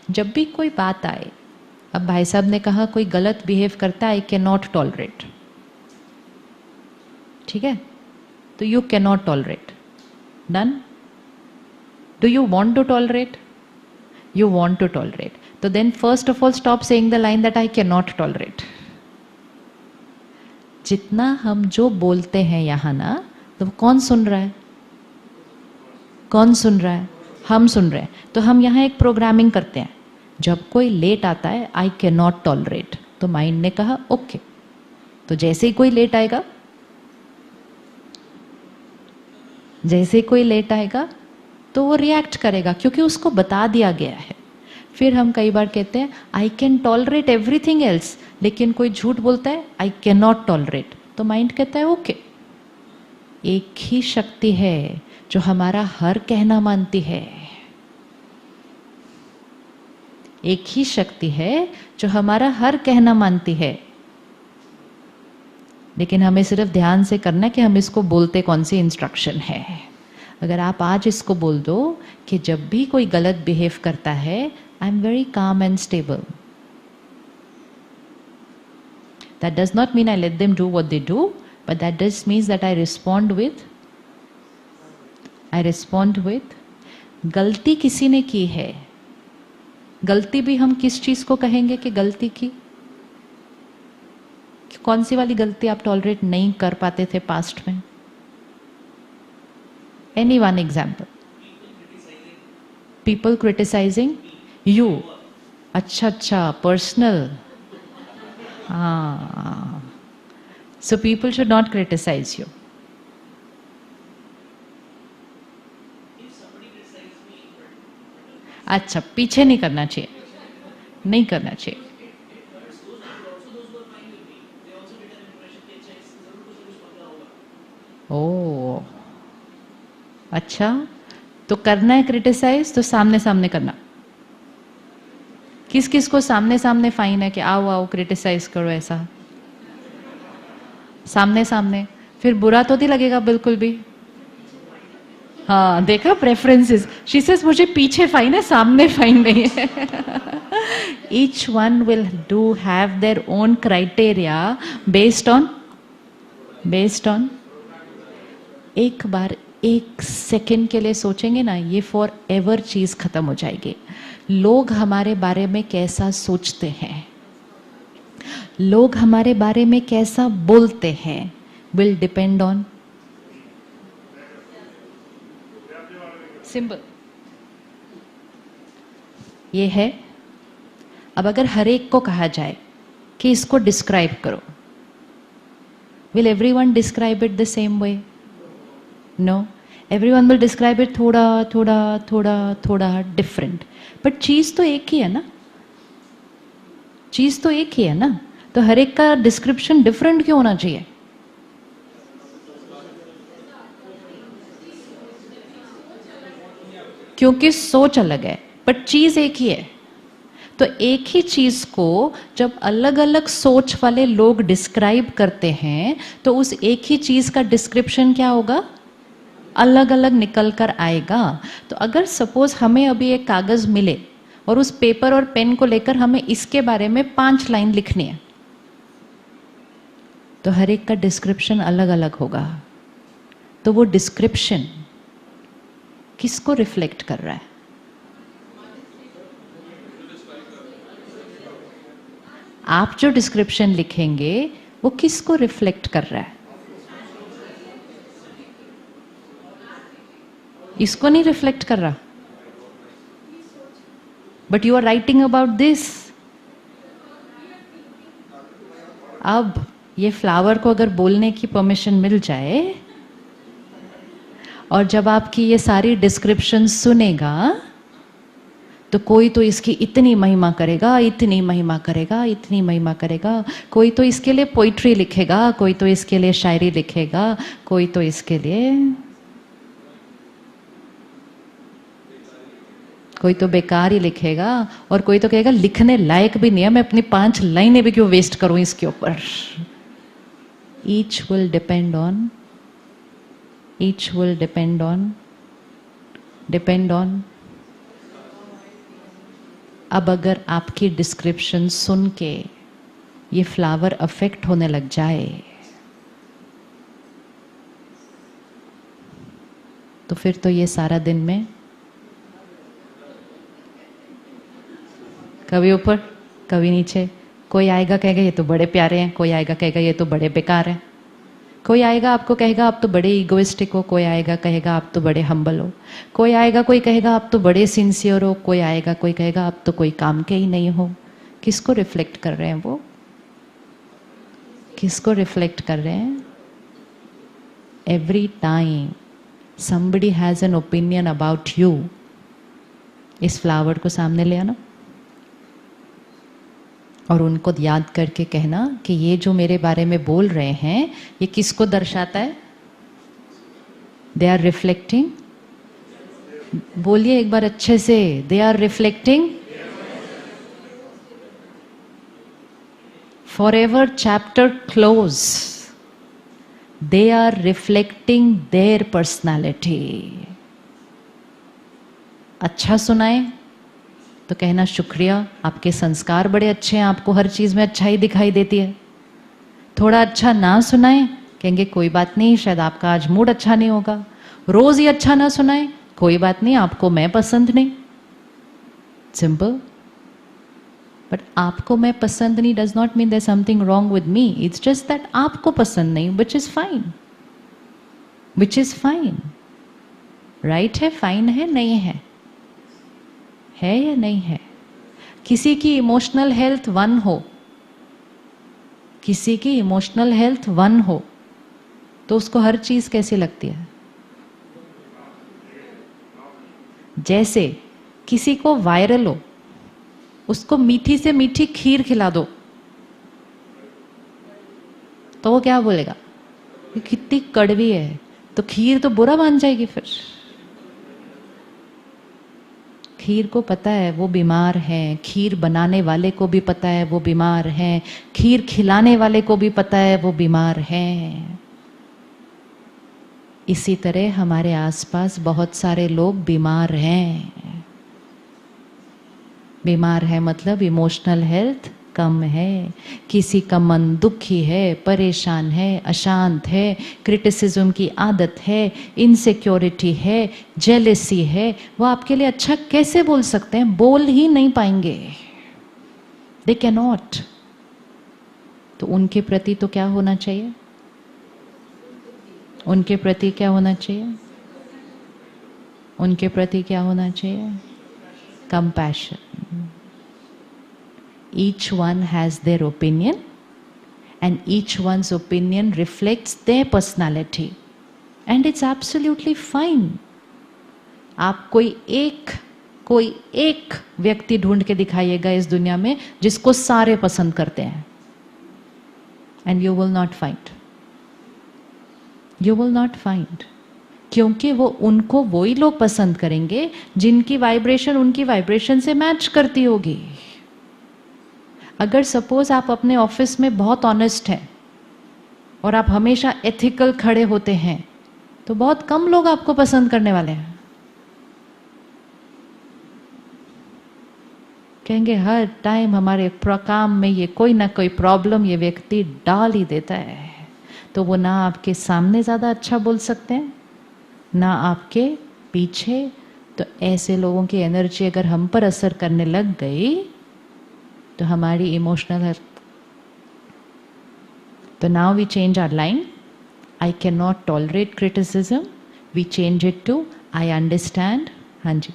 जब भी कोई बात आए, अब भाई साहब ने कहा कोई गलत बिहेव करता है, आई कैन नॉट टॉलरेट, ठीक है, तो you can not tolerate, done. Do you want to tolerate? You want to tolerate. So then first of all stop saying the line that I cannot tolerate. जितना हम जो बोलते हैं यहाँ ना, तो कौन सुन रहा है? कौन सुन रहा है? हम सुन रहे हैं. तो हम यहाँ एक प्रोग्रामिंग करते हैं. जब कोई लेट आता है, I cannot tolerate, तो माइंड ने कहा ओके. तो जैसे ही कोई लेट आएगा, जैसे ही कोई लेट आएगा तो वो रिएक्ट करेगा, क्योंकि उसको बता दिया गया है. फिर हम कई बार कहते हैं I can tolerate everything else, लेकिन कोई झूठ बोलता है आई कैन नॉट टॉलरेट, तो माइंड कहता है ओके. एक ही शक्ति है जो हमारा हर कहना मानती है. एक ही शक्ति है जो हमारा हर कहना मानती है. लेकिन हमें सिर्फ ध्यान से करना है कि हम इसको बोलते कौन सी इंस्ट्रक्शन है. अगर आप आज इसको बोल दो कि जब भी कोई गलत बिहेव करता है, I am very calm and stable. That does not mean I let them do what they do, but that does means that I respond with गलती किसी ने की है. गलती भी हम किस चीज को कहेंगे कि गलती की? कौन सी वाली गलती आप टॉलरेट नहीं कर पाते थे पास्ट में? Any one example? People criticizing you. अच्छा, personal. So people should not criticize you. अच्छा, पीछे नहीं करना चाहिए, नहीं करना चाहिए. ओह, अच्छा, तो करना है क्रिटिसाइज तो सामने सामने करना. किस किस को सामने सामने फाइन है कि आओ आओ क्रिटिसाइज करो, ऐसा सामने सामने? फिर बुरा तो नहीं लगेगा बिल्कुल भी. हाँ, देखा प्रेफरेंसेस. शी सेज मुझे पीछे फाइन है, सामने फाइन नहीं है. Each one will do have their own criteria based on एक बार एक सेकंड के लिए सोचेंगे ना, ये फॉर एवर चीज खत्म हो जाएगी. लोग हमारे बारे में कैसा सोचते हैं, लोग हमारे बारे में कैसा बोलते हैं, विल डिपेंड ऑन सिंबल. ये है. अब अगर हर एक को कहा जाए कि इसको डिस्क्राइब करो, will everyone describe it the same way? No, everyone will describe it थोड़ा different. But चीज तो एक ही है ना, चीज तो एक ही है ना, तो हर एक का डिस्क्रिप्शन डिफरेंट क्यों होना चाहिए? क्योंकि सोच अलग है, बट चीज एक ही है. तो एक ही चीज को जब अलग अलग सोच वाले लोग डिस्क्राइब करते हैं, तो उस एक ही चीज का डिस्क्रिप्शन क्या होगा? अलग अलग निकल कर आएगा. तो अगर सपोज हमें अभी एक कागज मिले और उस पेपर और पेन को लेकर हमें इसके बारे में 5 लाइन लिखनी है, तो हर एक का डिस्क्रिप्शन अलग अलग होगा. तो वो डिस्क्रिप्शन किसको रिफ्लेक्ट कर रहा है? आप जो डिस्क्रिप्शन लिखेंगे वो किसको रिफ्लेक्ट कर रहा है? इसको नहीं रिफ्लेक्ट कर रहा. But you are writing about this. अब ये फ्लावर को अगर बोलने की परमिशन मिल जाए और जब आपकी ये सारी डिस्क्रिप्शन सुनेगा, तो कोई तो इसकी इतनी महिमा करेगा, इतनी महिमा करेगा, इतनी महिमा करेगा. कोई तो इसके लिए पोइट्री लिखेगा, कोई तो इसके लिए शायरी लिखेगा, कोई तो इसके लिए, कोई तो बेकार ही लिखेगा, और कोई तो कहेगा लिखने लायक भी नहीं है, मैं अपनी 5 लाइनें भी क्यों वेस्ट करूं इसके ऊपर. ईच विल डिपेंड ऑन अब अगर आपकी डिस्क्रिप्शन सुन के ये फ्लावर अफेक्ट होने लग जाए तो फिर तो ये सारा दिन में कभी ऊपर कभी नीचे, कोई आएगा कहेगा ये तो बड़े प्यारे हैं, कोई आएगा कहेगा ये तो बड़े बेकार हैं, कोई आएगा आपको कहेगा आप तो बड़े इगोइस्टिक हो, कोई आएगा कहेगा आप तो बड़े हम्बल हो, कोई आएगा कोई कहेगा आप तो बड़े सिंसियर हो, कोई आएगा कोई कहेगा आप तो कोई काम के ही नहीं हो। किसको रिफ्लेक्ट कर रहे हैं वो? किसको रिफ्लेक्ट कर रहे हैं? Every time somebody has an opinion about you, इस फ्लावर को सामने ले आना और उनको याद करके कहना कि ये जो मेरे बारे में बोल रहे हैं ये किसको दर्शाता है? दे आर रिफ्लेक्टिंग, बोलिए एक बार अच्छे से, they are reflecting forever chapter close, they are reflecting their personality। अच्छा सुनाए तो कहना शुक्रिया, आपके संस्कार बड़े अच्छे हैं, आपको हर चीज में अच्छाई दिखाई देती है। थोड़ा अच्छा ना सुनाए कहेंगे कोई बात नहीं, शायद आपका आज मूड अच्छा नहीं होगा। रोज ही अच्छा ना सुनाए कोई बात नहीं, आपको मैं पसंद नहीं, सिंपल। बट आपको मैं पसंद नहीं does not mean there something wrong with me, it's just that आपको पसंद नहीं, which is fine, which is fine. Right है, फाइन है, नहीं है, है या नहीं है? किसी की इमोशनल हेल्थ 1 हो, किसी की इमोशनल हेल्थ 1 हो तो उसको हर चीज कैसी लगती है? जैसे किसी को वायरल हो, उसको मीठी से मीठी खीर खिला दो तो वो क्या बोलेगा? ये कितनी कड़वी है, तो खीर तो बुरा मान जाएगी। फिर खीर को पता है वो बीमार है, खीर बनाने वाले को भी पता है वो बीमार है, खीर खिलाने वाले को भी पता है वो बीमार है। इसी तरह हमारे आसपास बहुत सारे लोग बीमार हैं। बीमार है मतलब इमोशनल हेल्थ कम है, किसी का मन दुखी है, परेशान है, अशांत है, क्रिटिसिज्म की आदत है, इनसिक्योरिटी है, जेलेसी है, वो आपके लिए अच्छा कैसे बोल सकते हैं? बोल ही नहीं पाएंगे, दे कैन नॉट। तो उनके प्रति तो क्या होना चाहिए? उनके प्रति क्या होना चाहिए? उनके प्रति क्या होना चाहिए? Compassion. Each one has their opinion and each one's opinion reflects their personality and it's absolutely fine. आप कोई एक व्यक्ति ढूंढ के दिखाइएगा इस दुनिया में जिसको सारे पसंद करते हैं, and you will not find. You will not find. क्योंकि वो उनको वही लोग पसंद करेंगे जिनकी वाइब्रेशन उनकी वाइब्रेशन से मैच करती होगी। अगर सपोज आप अपने ऑफिस में बहुत ऑनेस्ट हैं और आप हमेशा एथिकल खड़े होते हैं तो बहुत कम लोग आपको पसंद करने वाले हैं। कहेंगे हर टाइम हमारे काम में ये कोई ना कोई प्रॉब्लम ये व्यक्ति डाल ही देता है, तो वो ना आपके सामने ज़्यादा अच्छा बोल सकते हैं ना आपके पीछे। तो ऐसे लोगों की एनर्जी अगर हम पर असर करने लग गई तो हमारी इमोशनल हेल्थ। तो now we change our line, I can not tolerate criticism, we change it to I understand. हाँ जी,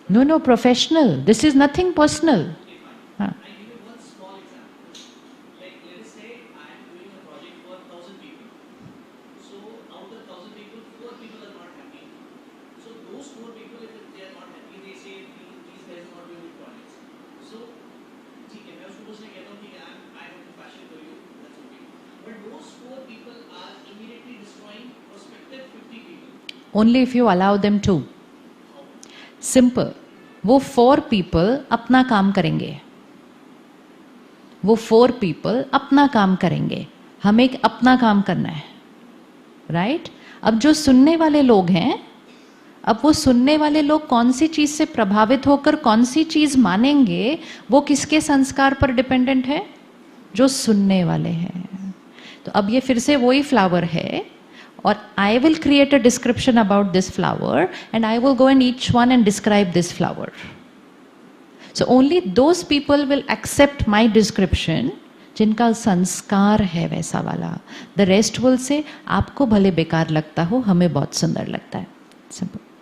no no, professional, this is nothing personal. हाँ, only if you allow them to. Simple. वो 4 people अपना काम करेंगे, वो 4 people अपना काम करेंगे, हमें अपना काम करना है, राइट? अब जो सुनने वाले लोग हैं, अब वो सुनने वाले लोग कौन सी चीज से प्रभावित होकर कौन सी चीज मानेंगे, वो किसके संस्कार पर डिपेंडेंट है? जो सुनने वाले हैं। तो अब ये फिर से वही फ्लावर है, और I will create a description about this flower and I will go in each one and describe this flower. So only those people will accept my description जिनका संस्कार है वैसा वाला. The rest will say आपको भले बेकार लगता हो, हमें बहुत सुंदर लगता है. Simple.